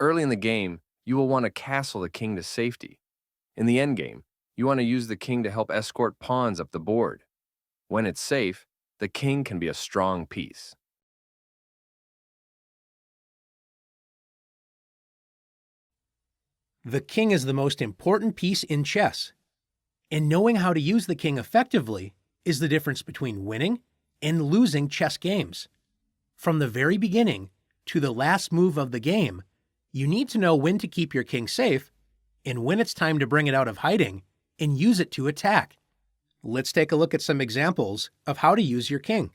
Early in the game, you will want to castle the king to safety. In the endgame, you want to use the king to help escort pawns up the board. When it's safe, the king can be a strong piece. The king is the most important piece in chess, and knowing how to use the king effectively is the difference between winning and losing chess games. From the very beginning to the last move of the game, you need to know when to keep your king safe and when it's time to bring it out of hiding and use it to attack. Let's take a look at some examples of how to use your king.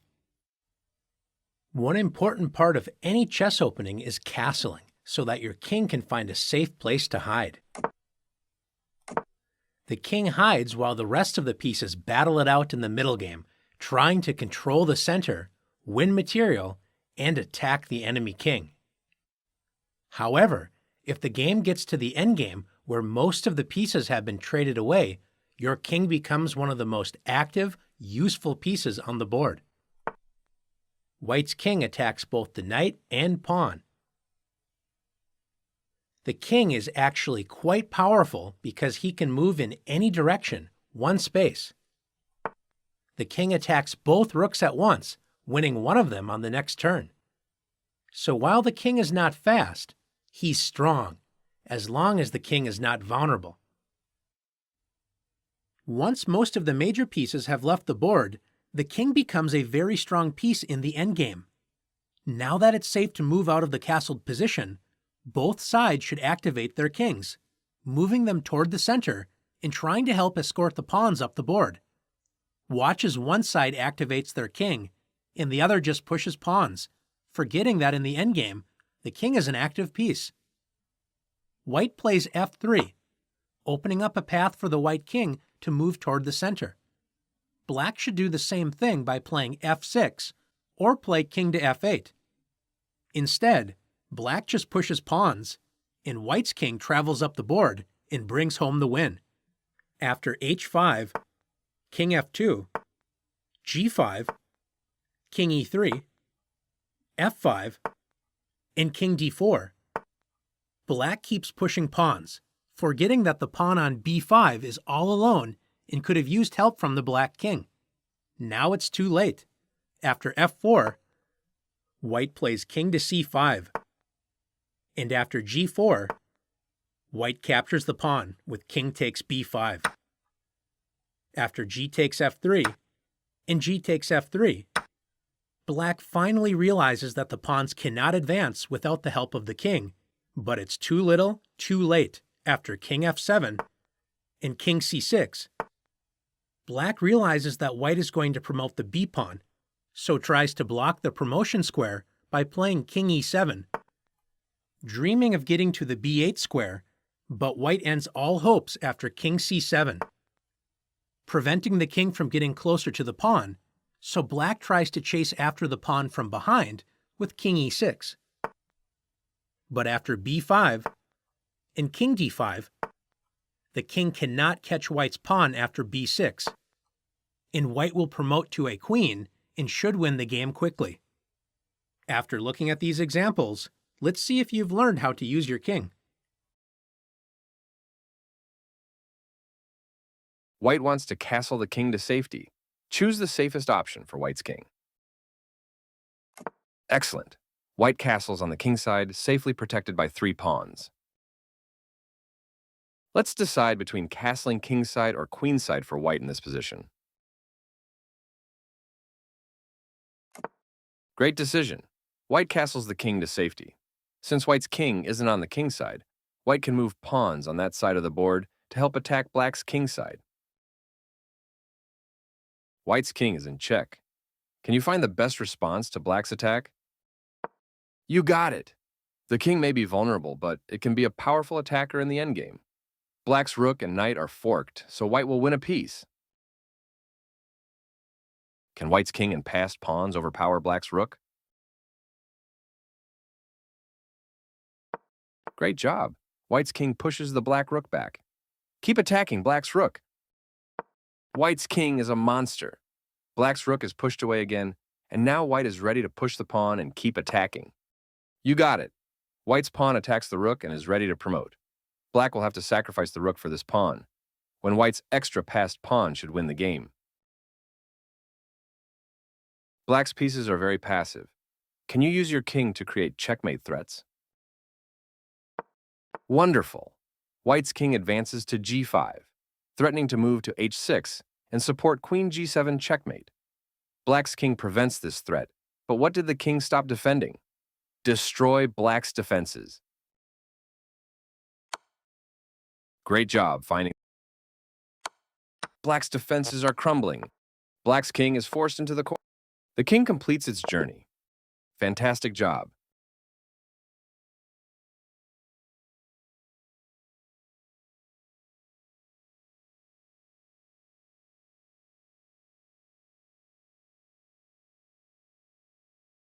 One important part of any chess opening is castling, so that your king can find a safe place to hide. The king hides while the rest of the pieces battle it out in the middle game, trying to control the center, win material, and attack the enemy king. However, if the game gets to the endgame where most of the pieces have been traded away, your king becomes one of the most active, useful pieces on the board. White's king attacks both the knight and pawn. The king is actually quite powerful because he can move in any direction, one space. The king attacks both rooks at once, winning one of them on the next turn. So while the king is not fast, he's strong, as long as the king is not vulnerable. Once most of the major pieces have left the board, the king becomes a very strong piece in the endgame. Now that it's safe to move out of the castled position, both sides should activate their kings, moving them toward the center and trying to help escort the pawns up the board. Watch as one side activates their king and the other just pushes pawns, forgetting that in the endgame, the king is an active piece. White plays f3, opening up a path for the white king to move toward the center. Black should do the same thing by playing f6 or play king to f8. Instead, Black just pushes pawns, and White's king travels up the board and brings home the win. After h5, king f2, g5, king e3, f5, and king d4, Black keeps pushing pawns, forgetting that the pawn on b5 is all alone and could have used help from the black king. Now it's too late. After f4, White plays king to c5. And after g4, White captures the pawn with king takes b5. After g takes f3 and g takes f3, Black finally realizes that the pawns cannot advance without the help of the king, but it's too little, too late. After king f7 and king c6, Black realizes that White is going to promote the b-pawn, so tries to block the promotion square by playing king e7. Dreaming of getting to the b8 square, but White ends all hopes after king c7, preventing the king from getting closer to the pawn, so Black tries to chase after the pawn from behind with king e6. But after b5 and king d5, the king cannot catch White's pawn after b6, and White will promote to a queen and should win the game quickly. After looking at these examples, let's see if you've learned how to use your king. White wants to castle the king to safety. Choose the safest option for White's king. Excellent. White castles on the king side, safely protected by 3 pawns. Let's decide between castling kingside or queenside for White in this position. Great decision. White castles the king to safety. Since White's king isn't on the king side, White can move pawns on that side of the board to help attack Black's king side. White's king is in check. Can you find the best response to Black's attack? You got it! The king may be vulnerable, but it can be a powerful attacker in the endgame. Black's rook and knight are forked, so White will win a piece. Can White's king and passed pawns overpower Black's rook? Great job. White's king pushes the black rook back. Keep attacking Black's rook. White's king is a monster. Black's rook is pushed away again, and now White is ready to push the pawn and keep attacking. You got it. White's pawn attacks the rook and is ready to promote. Black will have to sacrifice the rook for this pawn, when White's extra passed pawn should win the game. Black's pieces are very passive. Can you use your king to create checkmate threats? Wonderful! White's king advances to g5, threatening to move to h6 and support queen g7 checkmate. Black's king prevents this threat, but what did the king stop defending? Destroy Black's defenses. Great job finding. Black's defenses are crumbling. Black's king is forced into the corner. The king completes its journey. Fantastic job.